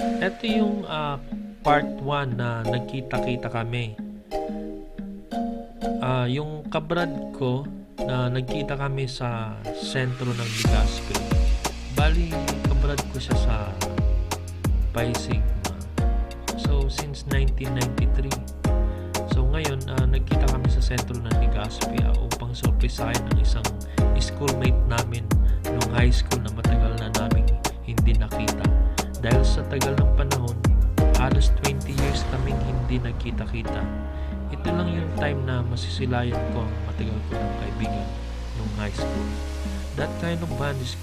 Ito yung part 1 na nagkita-kita kami. Yung kabrad ko na nagkita kami sa sentro ng Legazpi. Bali, kabrad ko siya sa Pi Sigma. So, since 1993. So, ngayon, nagkita kami sa sentro ng Legazpi upang sorpresahin ng isang schoolmate namin nung high school na matagal na namin hindi nakita. Dahil sa tagal ng panahon, halos 20 years kaming hindi nagkita-kita. Ito lang yung time na masisilayan ko ang matagal ko ng kaibigan nung high school. That kind of bond is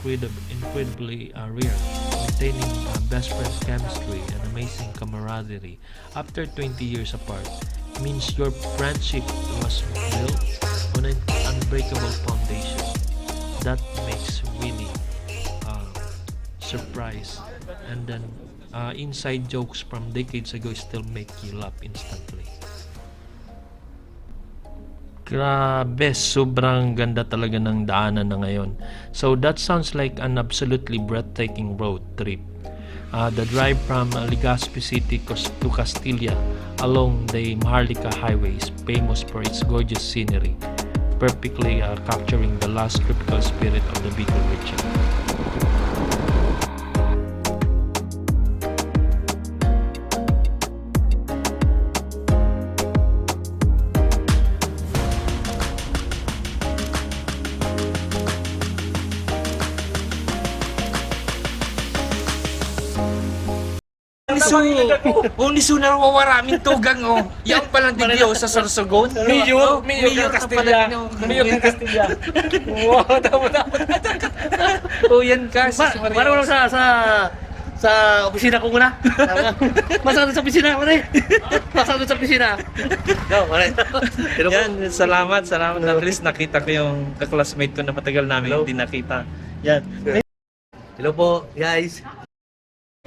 incredibly rare, maintaining best friend chemistry and amazing camaraderie after 20 years apart means your friendship was built on an unbreakable foundation. That makes really surprise, and then inside jokes from decades ago still make you laugh instantly. Grabe, sobrang ganda talaga ng daanan na ngayon. So that sounds like an absolutely breathtaking road trip. The drive from Legazpi City to Castilla along the Maharlika Highway is famous for its gorgeous scenery, perfectly capturing the last tropical spirit of the Bicol region. Uniso na maraming tugang oh. Yan palang digyo sa Sorsogon. Mayor Castilla. Mayor Castilla. Wow, dapat. Oh, yan ka. Parang sa opisina ko muna. Masakit sa opisina ko rin. Masakit sa opisina. No, mare. Yan, salamat. At least nakita ko yung kaklasmate ko na matagal namin hindi nakita. Yan. Hello po, guys.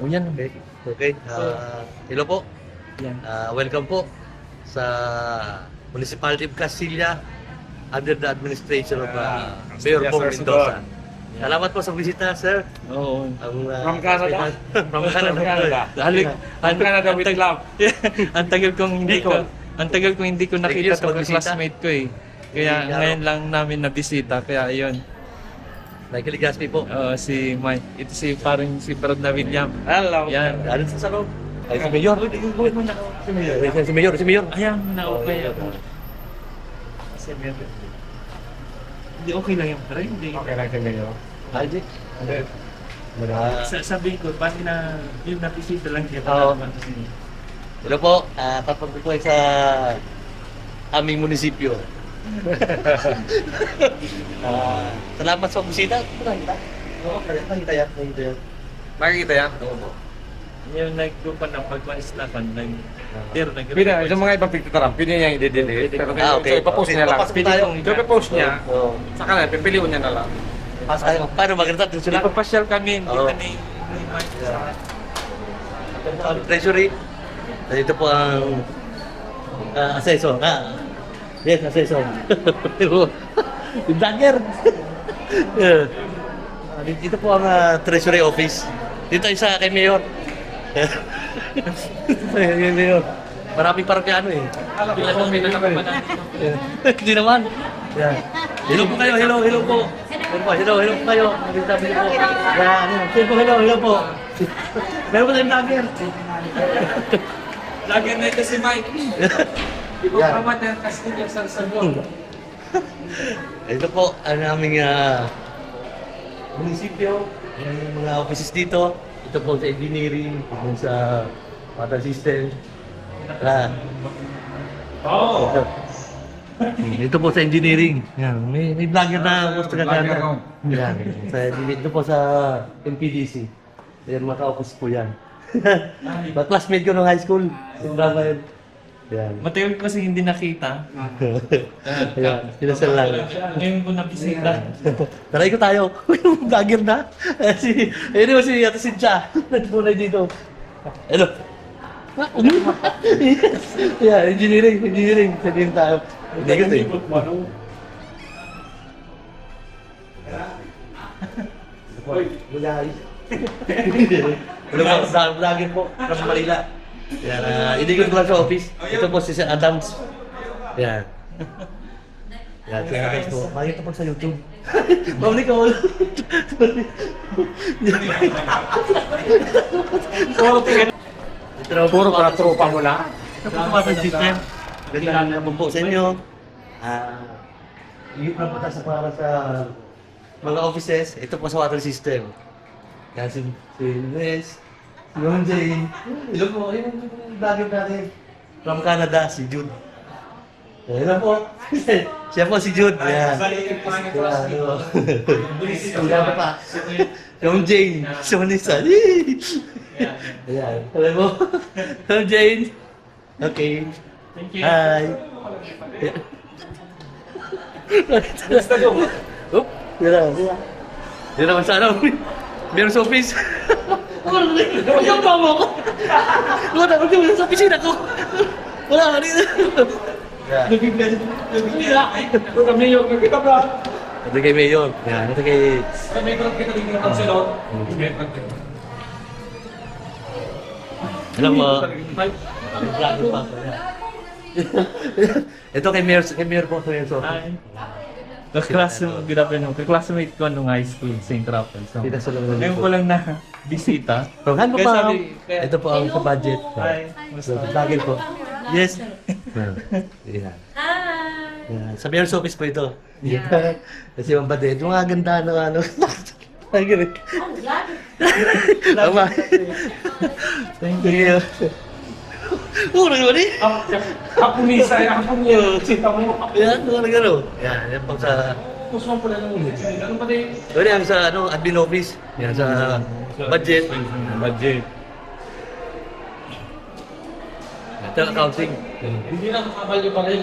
Oh, yan. Okay. Hello po. Yan. Welcome po sa Municipality of Castilla under the administration of Mayor Pong Mendoza. Salamat po sa bisita, sir. Oo. From Canada. From Canada. From Canada with love. Ang tagal kong hindi ko nakita tong classmate ko eh. Kaya ngayon lang namin nabisita. Kaya ayun. Michael Legazpi po. Si Mike. Ito si Parod na William. Hello. Yan. Ano sa salon? Ay, si Mayor. Si Mayor. Ayan, na-okay ako. Hindi okay lang yung pre. Okay lang kami yun. Aldi. Sabihin ko, bakit na yung napisita lang siya. Oo. Hello po. Tapos po sa aming munisipyo. Salamat sa bisita. Nakita yan. Makikita yan? Yung nag-grupa ng pagpanislakan, Pwede, yung mga ibang picture pwede niya i-delete. Pero Okay. so ipapost niya lang. Papasok tayo. So ipapost niya, Oo. sa kanila, pipiliun niya na lang. Paano maganda ito sila? Ipapasyal kami, Oo. kita ni Mike sa Treasury. Dito po ang assessor. Yes, assessor. Yung vlogger. Dito po ang treasury office. Dito isa kay Mayor. Kay Mayor. Maraming parang eh. Hindi naman. Yeah. Hello po kayo, hello po. Hello po kayo. Sabi niyo po. Hello po. Meron po tayong vlogger. lagi na ito si Mike. Ipapamat ng Castilla sa Sorsogon. Ito po ang aming munisipyo, yung mga offices dito. Ito po sa engineering, sa water system. Ito po sa engineering. Yan. May vlogger na gusto ka na. Yan. Dito po sa MPDC. Yan, mga ka-office po yan. Classmate ko nung high school. Sobrang yan. Yan. Matagal ko kasi hindi nakita. Yan. Sinasal lang. Ngayon ko nabisita. Tara, ikot tayo. Vlogger na. Ayun si Ate Cynthia. Nagpunay dito. Hello. Yeah, engineering. Sabihin tayo. Hindi ko eh. Guys. Hello po, vlogger po, from Manila. Yan, inikot ko lang sa office. Ito po si Sir Adams. Yan. Yan, Sir Adams po. Makikita po sa YouTube. Ma'am Nicole. Puro para tropa mo lang. Ito po sa water system. Ganda naman po sa inyo. Yung napunta sa para sa mga offices, ito po sa water system. Yan si Ines, si Ron Jane. Hello po, yung vlogger natin. From Canada, si Jude. Hello po. Siya po si Jude. Yan. Wala pa pa. Si Ron Jane. Si Vanessa. Ayan. Hello po. Ron Jane. Okay. Thank you. Hi. Oop, yun naman sa ano. Meron sa office. Ang pa mo ako. Wala ko dito sa opisina ko. Wala ka dito. Kami yung nakita ba? Ito kay Mayor. Yan, ito kay... Kami yung kita din ng salon. Alam mo, vlogger pa ako. Ito kay Mayor po. Kay Mayor po. Good afternoon. Classmate ko nung high school, St. Rafael. So, Kita sa lang ngayon ko lang na bisita. From hand mo Kaya pa. sabi- kaya- Ito po ang sa budget. Hi. So, vlogger po. Yes. Yan. Yan. Sa mayor's office po ito. Yeah. Kasi yung bade, ito mga ganda ng ano. Ay, ganun. Tama. Thank you. Puro naman eh. Ako misa, ako niya. Sita mo. Yan, mga gano'n. Yan, yan po sa... Puso mo pala ng ulit. Ano pa din? Doon yan sa ano, admin office. Yan sa budget. Budget. Ito accounting. Hindi na makabalyo pa rin.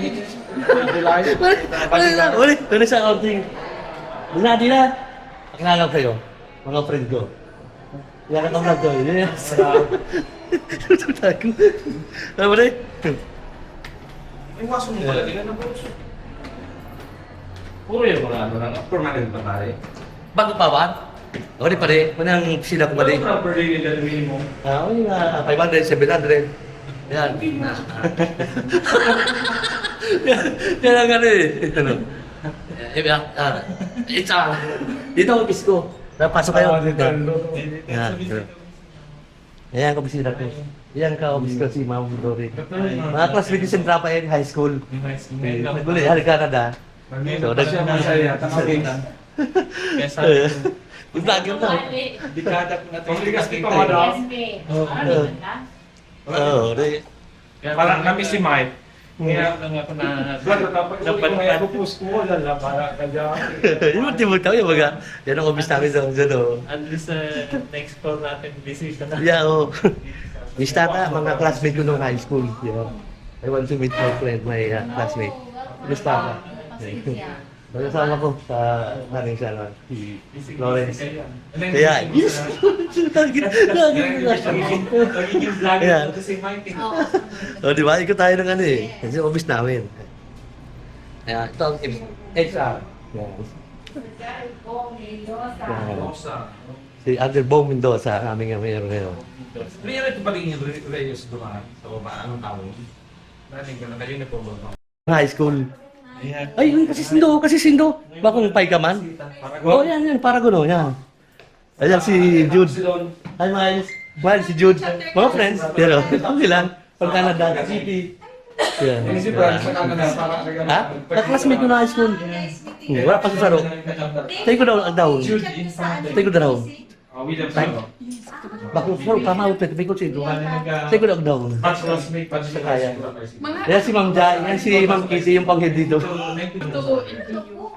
Uli sa accounting. Di na. Pakilala ko kayo, mga friend ko. Yan ang vlog ko. Yan. Tago. Ano ba rin? Yung waso mo pala, di ka na po. Puro yung mga ano lang, permanent pa tayo. Bago pa ba? O di pa rin. Manang sila ko ba rin? Ano per day nila minimum? O yung 500, 700. Yan. Yan ang ano eh. Ano? Dito ang office ko. Napasok kayo. Yan. Ayan ka bisita ko. Ayan ka office ko si Ma'am Dory. Mga classmate ko sa Rafael High School. Naguli, hari Canada. So, Masaya, tangawin. Kaya sabi ko, yung vlogger na. dekada ko na ito. Ang ligas ni Pamada. Oo, di. Parang kami si Mike. Kaya lang ako na Vlog na tapos yung mga pupus ko, lala, para kaya. Yung ultimo tao yung mga. Yan ang office namin doon. at least next call natin bisita na. Yeah, oo. Miss Tata, mga classmate ko nung high school. Yeah. I want to meet my friend, my classmate. Miss Tata. Kasama ko sa namin siya naman. Si Lawrence. Kaya, yes! Nagiging vlogger Yeah. ko si Mike. O, di ba? Ikot tayo ng ano eh. Kasi office namin. Kaya, ito ang HR. Yeah. Si Andrew Bong Mendoza, aming mayor ngayon. Pero ito pa rin yung Reyes doon. So, anong tawag? Natin ko na kayo na po ba? High school. Ay, kasi sindo. Bakong pay ka man? Oh, yan, Paragon, yan. Ayan si Jude. Hi, Miles. Miles, si Jude. Mga friends. Pero, okay lang. From Canada City. Yan. Si Brad sa Canada, para Ha? Ka-classmate ko na high school. Wala pa sa saro. Tayo ko daw ang daon. Tayo ko daw. William Salo. Bakong saro, tama ako. Tayo ko siya. Tayo ko daw ang daon. Patch classmate, patch Sa kaya. classmate. Yan si Ma'am Jai. Yan si Ma'am Kitty, yung panghead dito.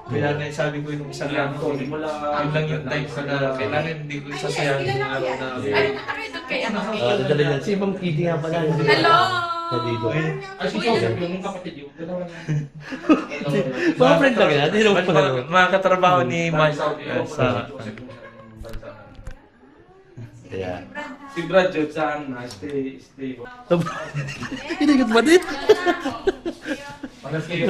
Kaya na sabi ko yung isang lang ko, yun lang yung time ko na kailangan hindi ko isasayang yung araw na Dadali yan. Si Ma'am Kitty nga pala. Hello! Sa dito. Ah, si Joseph, yung kapatid yun. Dalawa na. Mga friend lang yan. Hindi naman pala. mga katrabaho ni Mike sa Kaya. Si Brad Jod, saan na? Stay. Hindi ko ba din? Para sige,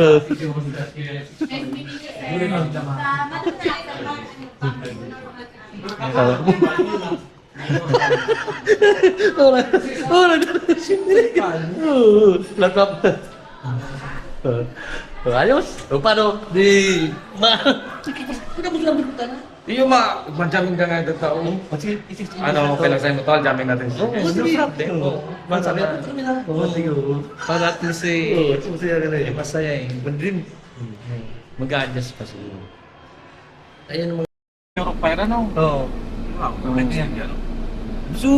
Laptop. Ayos. O paano? Di... Yung jamming ka nga ito tao. Ano, okay lang sa'yo mo tol, jamming natin. Sabi ako, kami na. Sige. Para at least Masaya ka na eh. masaya eh. Mag-dream. Mag-a-adjust pa siguro. Ayun ang mga... Europe pa yan, ano? Oo. So,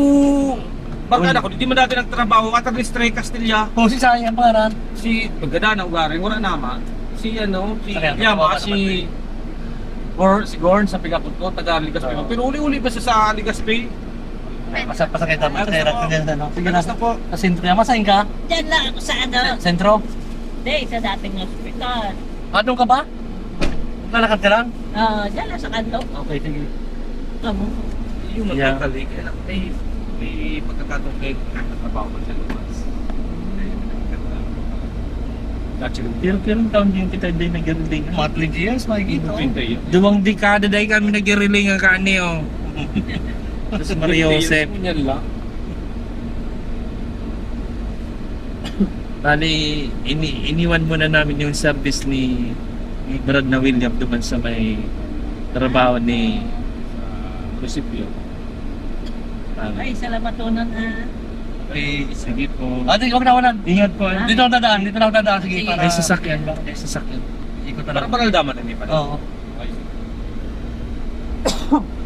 baka ako, hindi man dati nagtrabaho at ang Stray Castilla. Kung si Sayang ang pangalan. Si pagkada ng ugaring, wala naman. Si Sakyan, Yama, baka si Gorn sa Pigapot ko, taga Ligaspi. Pero uli-uli ba siya sa Ligaspi? Pasakit na. Sige na. Basta po. Sa sentro yan. Masahin ka? Diyan lang ako sa ano. Sentro? Hindi, sa dating hospital. Anong ka ba? Lalakad ka lang? Diyan lang sa kanto. Okay, sige. Amo. Yung Yeah. magkakalik, may pagkakataong kayo nagtatrabaho ko sa lumas. Pero taon din kita din nag-reling. Mga 20 years, makikita. Dumang dekada dahil kami nag-reling ang kani oh. Tapos Maria Joseph. Yan lang. Bali, iniwan muna namin yung service ni Brad na William duman sa may trabaho ni Lucipio. Ay, salamat unan ha. Okay. Sige po. Ate, huwag na walan. Ingat po. Dito ako dadaan. Sige, para... May sasakyan ba? May sasakyan. Ikot na Parang lang. pangaldaman na niya pala. Oo.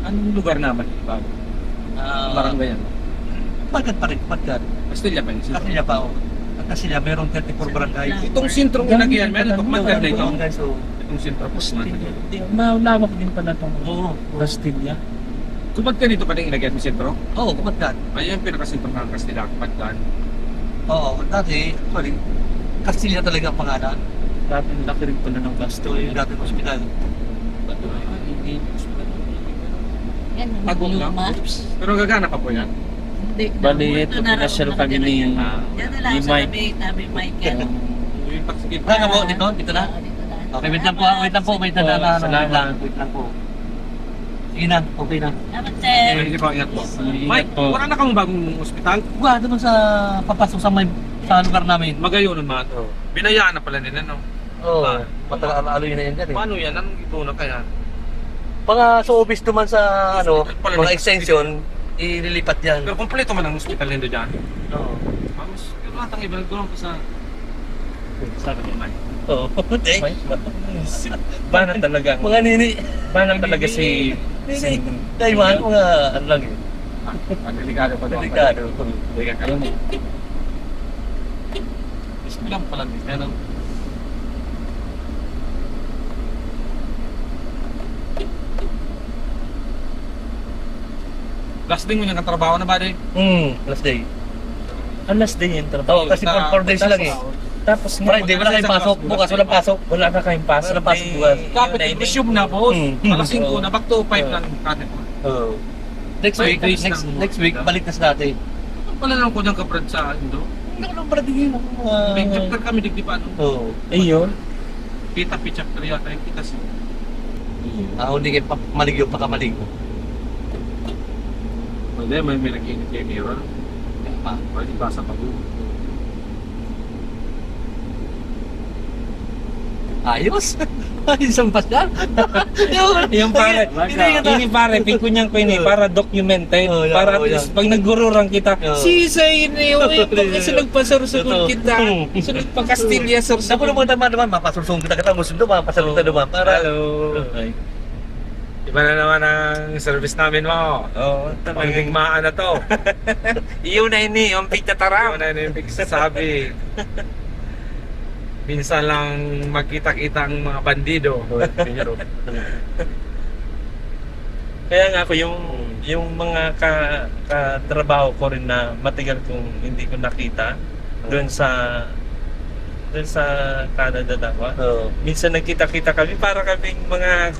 Anong lugar naman? Parang ganyan. Pagkat pa rin, pagkat. Castilla pa yun. Kasila pa ako. At Kasila, merong 34 barangay. Itong sentrong ilagyan, meron pag maganda ito. Barangay, so... Itong sentro po. Malawak din pala itong Oo. Castilla. Kapag ganito pa rin ilagyan sa sentro, Oo, kapagkat. ayun yung pinakasentro ng Castilla. Kapag gan. Oo, dati, sorry. Kasila talaga ang pangalan. Dati laki rin pala ng Ito yung dating hospital. Yan, Tagong lang. luma. Pero gagana pa po yan. Hindi. Bali, Ito ito na lang pinasyal ako kami ni Yan na lang ni sa Mike. tabi Michael. Yung taksigit. Saan ka po? Dito na? Dito na. Okay, wait lang po. Wait lang po. Wait lang. Salamat. Wait lang po. Sige na, okay na. Salamat, sir. Hindi po, ingat po. Ingat Mike, po. wala na kang bagong ospital? Wala, doon sa papasok sa may sa lugar namin. Magayon naman. Binayaan na pala nila, no? Oo. Matagal-alo yun na yan dyan eh. Paano yan? Anong ito kaya? Mga sa office naman sa ano, Pala mga na- extension, ililipat yan. Pero kompleto man ang ospital nito dyan. Oo. Vamos, pero lahat ang iba nagtulong ko sa... Sabi ni Mike. Oo. Bana talaga. Mga nini. Bana talaga si Taiwan, mga ano lang yun. Delikado pa daw. Delikado. Delikado. Lang pala din. Pero... Last day mo niyang trabaho na ba, Day? Last day. Alas din yung trabaho. Oo, kasi 4 days lang eh. Tapos Friday, wala kayong pasok. Bukas, walang pasok. Wala na kayong pasok. Wala pasok bukas. Kapit yung resume na, boss. Alas 5 Oo. na, back to 5 lang natin. Oo. Next week, Days next week, balik na sa dati. Wala lang ko niyang kabrad sa Indo. Hindi ko lang para tingin ako. May chapter kami digdi pa, no? Oo. Ayun. Kita pi chapter yata yung kita siya. Hindi kayo maligyo pa ka maligyo. Hindi, may nakinit kayo mirror. Pwede basa pa po. Ayos. Ayos ang pasyan. Yung pare, Hindi ini pare, pikunyang ko ini para documented. Oh, yeah, Para at oh, least yeah. pag nagururang kita, Oh. si ini, kasi nagpasarusugod kita. Sunod pa Castilla, Dapat sarusugod. naman naman, mapasulsong kita kita musundo, mapasalong kita naman. Para... Hello. Iba na naman ang service namin mo. Oo, Pagdigmaan na to. Iyon na ini, yung pigtatara. Ano na yung sabi. Minsan lang magkita-kita ang mga bandido. Kaya nga ako yung mga katrabaho ko rin na matagal kong hindi ko nakita doon sa Canada daw. Oo. Minsan nagkita-kita kami para kaming mga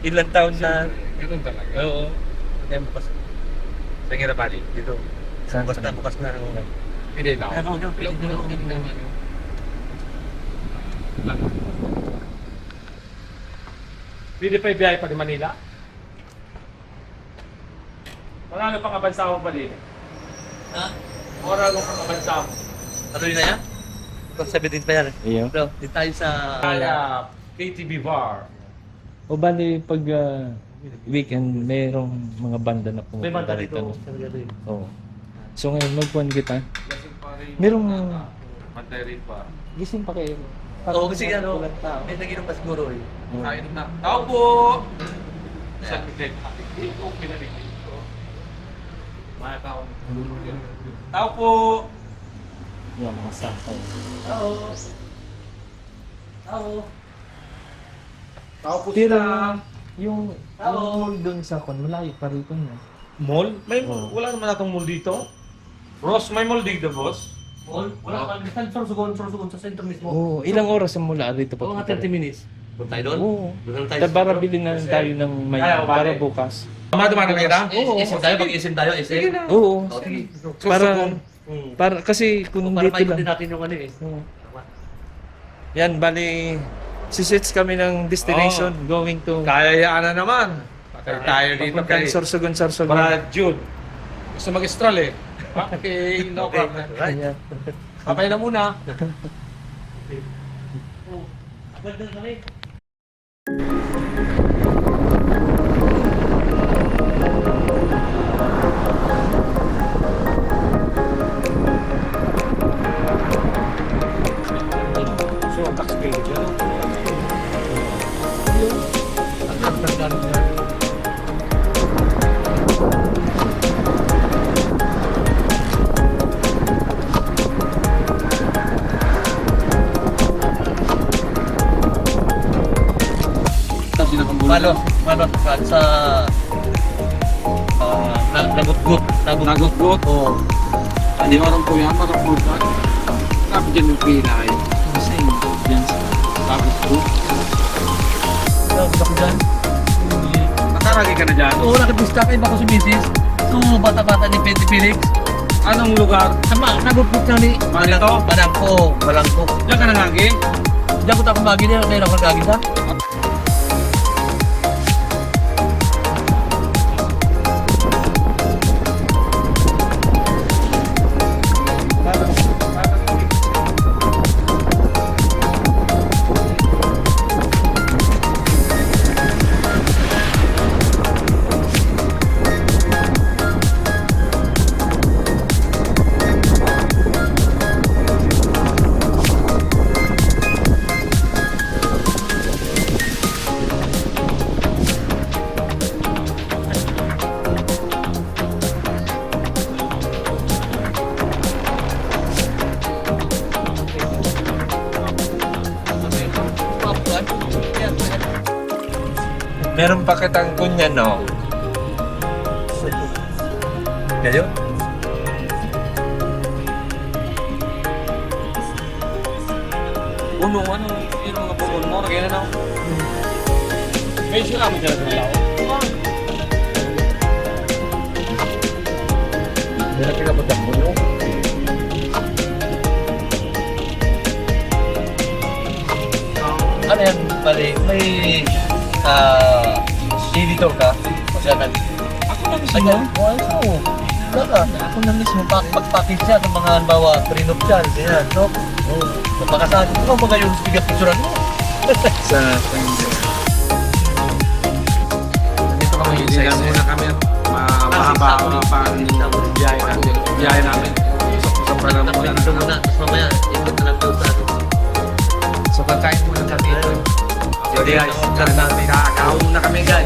ilang taon na. Ganun talaga. Oo. Sa Ngirabali, dito. Bukas na. Hindi lang. Pwede pa ibiyahe pa di Manila? Marami pang kabansa mo pa din. Ha? Marami pang kabansa mo. Ano yun na yan? 17 pa yan. Iyo. Bro, di tayo sa... Kaya, KTV Bar. O bali pag weekend, mayroong mga banda na May pumupunta banda rito. dito. Sa gabi. Oo. So ngayon, magpuan kita. Lasing pa rin. Merong- Pantay rin pa. Gising pa kayo. Oo, kasi ano, Walang tao. may naginom pa siguro eh. Oo. Kain na. Tao po! Sa pitin. Ito, pinarinig ko. Mga tao. Tao po! Yung mga sakay. Oo. Oo. Tao po Pero sila. yung mall doon sa kon, malayo pa rito na. Mall? May Oo. wala naman natong mall dito. Ross, may mall dito, boss. Wala pa. Saan Sorsogon sa sentro mismo. Oo, ilang oras ang mula rito Oo, pa? mga 30 minutes. Doon tayo doon? Oo. Doon lang tayo. Para bilhin na lang tayo ng may Ayaw, para bale. bukas. Tama-tama na kita? Oo, isim tayo, mag-isim tayo, isim. Sige na. Oo. Oo, sige. Para kasi kung Para dito maikot lang. din natin yung ano eh. Oo. Yan, bali, sisits kami ng destination going to Kayayaan na naman. Patay tayo dito papuntang kay Sorsogon. Brad Jude. Gusto mag-stroll eh. Okay, no problem. Ayan. Papay na muna. Agad na kami. So, tax bill dyan. Malo sa nagutgut. Nagutgut? Oo. Hindi marang po yan, marang po yan. Tapos dyan yung pilay. Kasi yan sa nagutgut. Gusto ko dyan. Nakaragi ka na dyan? Oo, nakipista kayo ba ko si Mrs. So, bata-bata ni Petty Felix. Anong lugar? Sama, nagutgut na ni Malito? Balangko. Balangko. Diyan ka nangagi? Diyan ko tako magi niya, dahil ako nagagin sa. Meron pa kitang kunya, no? Kayo? Uno, ano? Yung mga bubon mo, kaya na ako. May siya kami dyan sa lao. Meron ka ba dyan mo? Ano yan, pare? May editor ka? O siya nag... Ako na mismo. Oo. Wala. Ako na mismo. Pag-package siya ng mga halimbawa, prenuptial, ganyan, no? Oo. Magpakasabi mo mga yung picturean mo. Sa Dito ka may Hindi muna kami. Mahaba pa ang biyahe natin. Biyahe namin. Usap-usap pa lang muna. Dito muna, tapos mamaya, ikot na lang doon sa ano. So, kakain muna kami. Sige guys, Kakakaon na kami, guys.